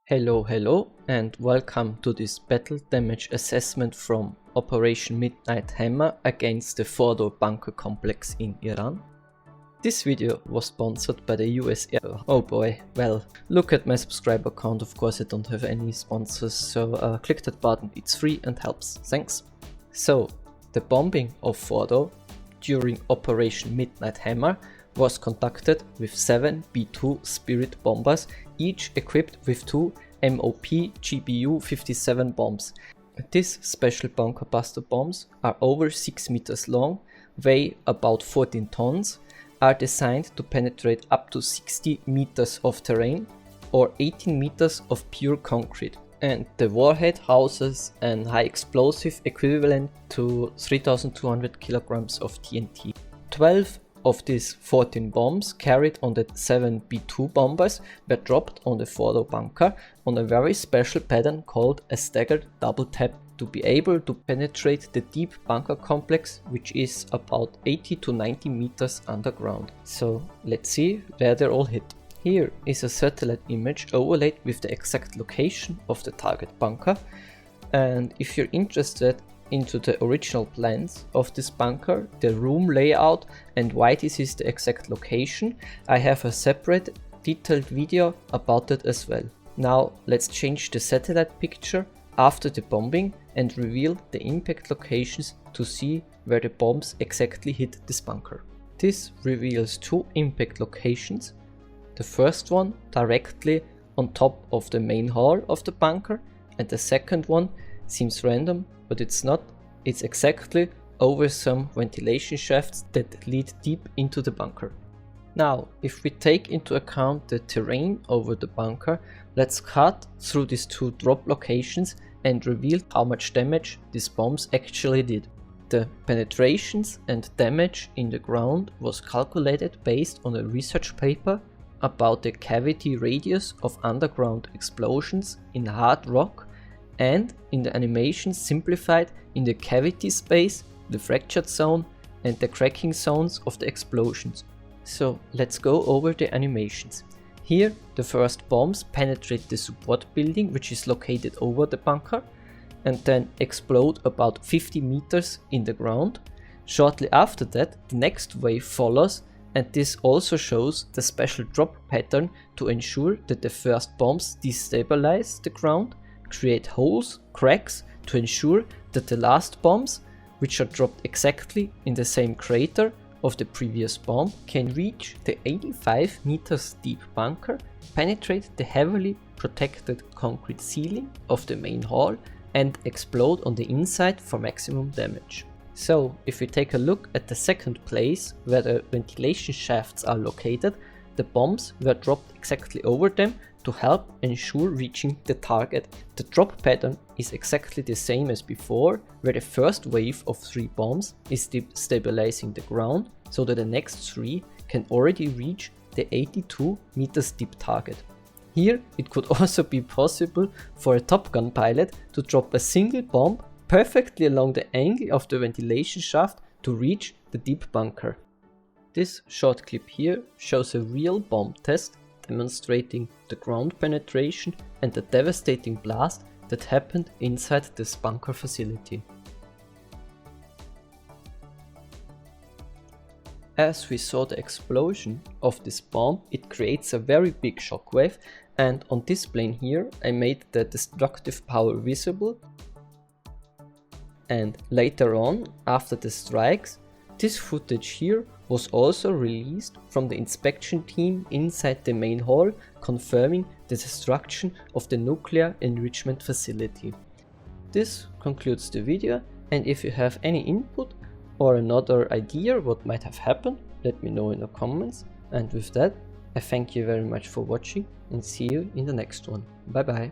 Hello, and welcome to this battle damage assessment from Operation Midnight Hammer against the Fordow bunker complex in Iran. This video was sponsored by the US Air. Oh boy, well, look at my subscriber count. Of course I don't have any sponsors, so click that button, it's free and helps, thanks. So, the bombing of Fordow during Operation Midnight Hammer was conducted with 7 B-2 Spirit bombers, each equipped with 2 MOP GBU-57 bombs. These special bunker buster bombs are over 6 meters long, weigh about 14 tons, are designed to penetrate up to 60 meters of terrain or 18 meters of pure concrete. And the warhead houses an high explosive equivalent to 3,200 kilograms of TNT. 12 of these 14 bombs carried on the 7 B-2 bombers were dropped on the Fordow bunker on a very special pattern called a staggered double tap to be able to penetrate the deep bunker complex, which is about 80 to 90 meters underground. So let's see where they're all hit. Here is a satellite image overlaid with the exact location of the target bunker, and if you're interested into the original plans of this bunker, the room layout and why this is the exact location, I have a separate detailed video about it as well. Now let's change the satellite picture after the bombing and reveal the impact locations to see where the bombs exactly hit this bunker. This reveals 2 impact locations. The first one directly on top of the main hall of the bunker, and the second one seems random, but it's not. It's exactly over some ventilation shafts that lead deep into the bunker. Now, if we take into account the terrain over the bunker, let's cut through these 2 drop locations and reveal how much damage these bombs actually did. The penetrations and damage in the ground was calculated based on a research paper about the cavity radius of underground explosions in hard rock, and in the animation simplified in the cavity space, the fractured zone and the cracking zones of the explosions. So let's go over the animations. Here the first bombs penetrate the support building, which is located over the bunker, and then explode about 50 meters in the ground. Shortly after that the next wave follows, and this also shows the special drop pattern to ensure that the first bombs destabilize the ground, create holes, cracks, to ensure that the last bombs, which are dropped exactly in the same crater of the previous bomb, can reach the 85 meters deep bunker, penetrate the heavily protected concrete ceiling of the main hall, and explode on the inside for maximum damage. So, if we take a look at the second place where the ventilation shafts are located, the bombs were dropped exactly over them to help ensure reaching the target. The drop pattern is exactly the same as before, where the first wave of 3 bombs is stabilizing the ground, so that the next 3 can already reach the 82 meters deep target. Here it could also be possible for a Top Gun pilot to drop a single bomb perfectly along the angle of the ventilation shaft to reach the deep bunker. This short clip here shows a real bomb test demonstrating the ground penetration and the devastating blast that happened inside this bunker facility. As we saw the explosion of this bomb, it creates a very big shockwave, and on this plane here I made the destructive power visible. And later on, after the strikes, this footage here was also released from the inspection team inside the main hall, confirming the destruction of the nuclear enrichment facility. This concludes the video, and if you have any input or another idea what might have happened, let me know in the comments. And with that, I thank you very much for watching and see you in the next one. Bye bye.